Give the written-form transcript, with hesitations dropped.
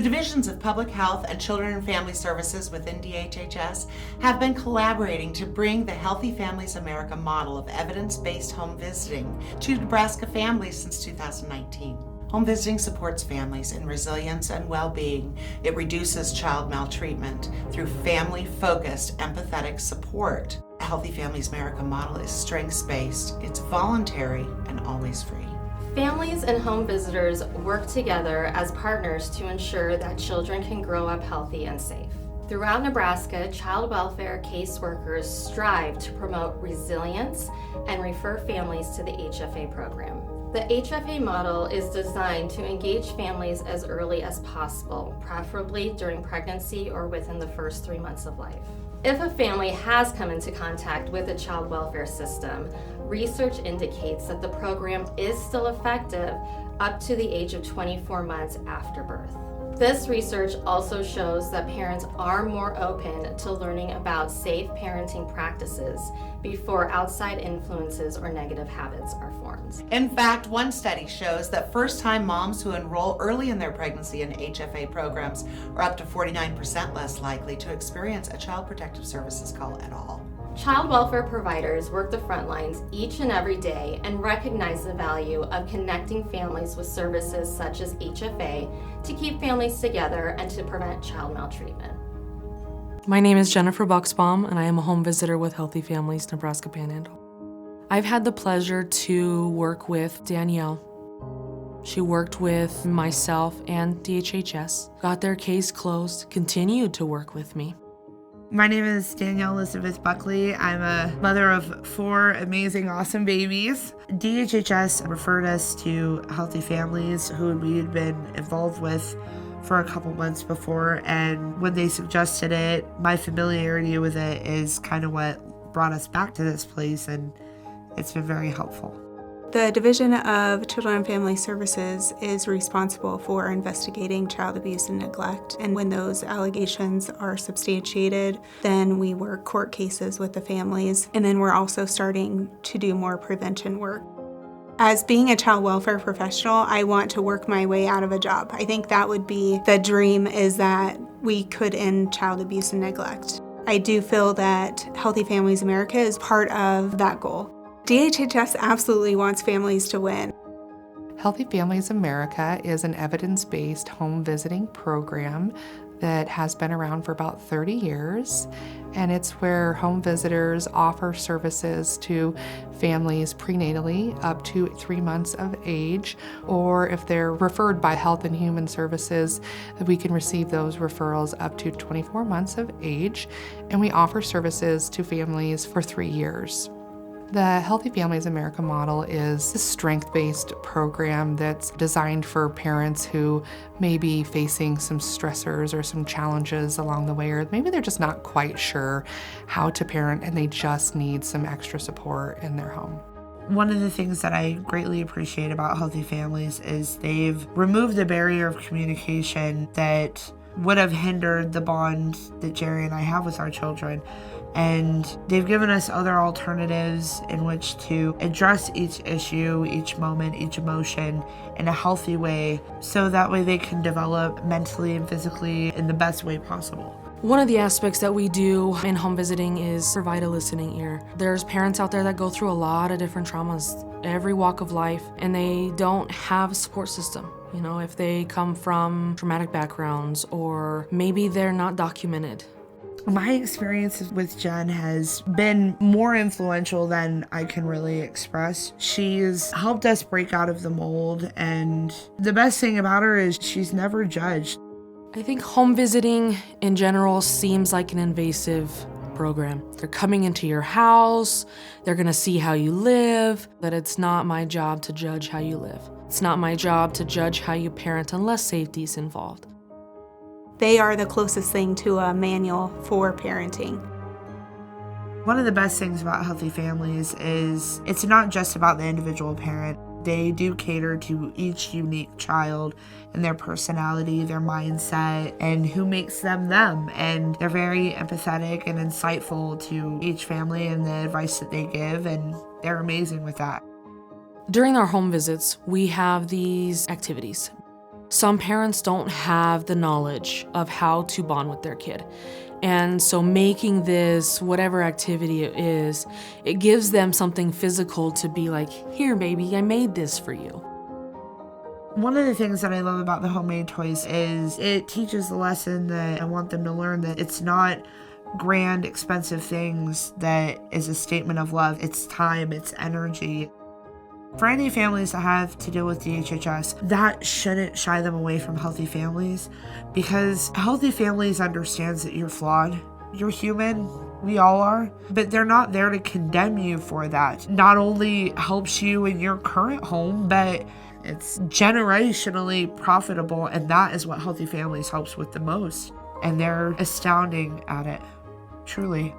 The divisions of Public Health and Children and Family Services within DHHS have been collaborating to bring the Healthy Families America model of evidence-based home visiting to Nebraska families since 2019. Home visiting supports families in resilience and well-being. It reduces child maltreatment through family-focused, empathetic support. The Healthy Families America model is strengths-based, it's voluntary, and always free. Families and home visitors work together as partners to ensure that children can grow up healthy and safe. Throughout Nebraska, child welfare caseworkers strive to promote resilience and refer families to the HFA program. The HFA model is designed to engage families as early as possible, preferably during pregnancy or within the first 3 months of life. If a family has come into contact with the child welfare system, research indicates that the program is still effective up to the age of 24 months after birth. This research also shows that parents are more open to learning about safe parenting practices before outside influences or negative habits are formed. In fact, one study shows that first-time moms who enroll early in their pregnancy in HFA programs are up to 49% less likely to experience a Child Protective Services call at all. Child welfare providers work the front lines each and every day and recognize the value of connecting families with services such as HFA to keep families together and to prevent child maltreatment. My name is Jennifer Buxbaum, and I am a home visitor with Healthy Families Nebraska Panhandle. I've had the pleasure to work with Danielle. She worked with myself and DHHS, got their case closed, continued to work with me. My name is Danielle Elizabeth Buckley. I'm a mother of 4 amazing, awesome babies. DHHS referred us to Healthy Families, who we had been involved with for a couple months before, and when they suggested it, my familiarity with it is kind of what brought us back to this place, and it's been very helpful. The Division of Children and Family Services is responsible for investigating child abuse and neglect, and when those allegations are substantiated, then we work court cases with the families, and then we're also starting to do more prevention work. As being a child welfare professional, I want to work my way out of a job. I think that would be the dream, is that we could end child abuse and neglect. I do feel that Healthy Families America is part of that goal. DHHS absolutely wants families to win. Healthy Families America is an evidence-based home visiting program that has been around for about 30 years, and it's where home visitors offer services to families prenatally up to 3 months of age, or if they're referred by Health and Human Services, we can receive those referrals up to 24 months of age, and we offer services to families for 3 years. The Healthy Families America model is a strength-based program that's designed for parents who may be facing some stressors or some challenges along the way, or maybe they're just not quite sure how to parent and they just need some extra support in their home. One of the things that I greatly appreciate about Healthy Families is they've removed the barrier of communication that would have hindered the bond that Jerry and I have with our children. And they've given us other alternatives in which to address each issue, each moment, each emotion in a healthy way, so that way they can develop mentally and physically in the best way possible. One of the aspects that we do in home visiting is provide a listening ear. There's parents out there that go through a lot of different traumas, every walk of life, and they don't have a support system. You know, if they come from traumatic backgrounds, or maybe they're not documented. My experience with Jen has been more influential than I can really express. She's helped us break out of the mold, and the best thing about her is she's never judged. I think home visiting in general seems like an invasive program. They're coming into your house, they're gonna see how you live, but it's not my job to judge how you live. It's not my job to judge how you parent unless safety is involved. They are the closest thing to a manual for parenting. One of the best things about Healthy Families is it's not just about the individual parent. They do cater to each unique child and their personality, their mindset, and who makes them them. And they're very empathetic and insightful to each family and the advice that they give, and they're amazing with that. During our home visits, we have these activities. Some parents don't have the knowledge of how to bond with their kid. And so making this, whatever activity it is, it gives them something physical to be like, here, baby, I made this for you. One of the things that I love about the homemade toys is it teaches the lesson that I want them to learn, that it's not grand, expensive things that is a statement of love. It's time, it's energy. For any families that have to deal with DHHS, that shouldn't shy them away from Healthy Families, because Healthy Families understands that you're flawed. You're human. We all are. But they're not there to condemn you for that. Not only helps you in your current home, but it's generationally profitable, and that is what Healthy Families helps with the most. And they're astounding at it. Truly.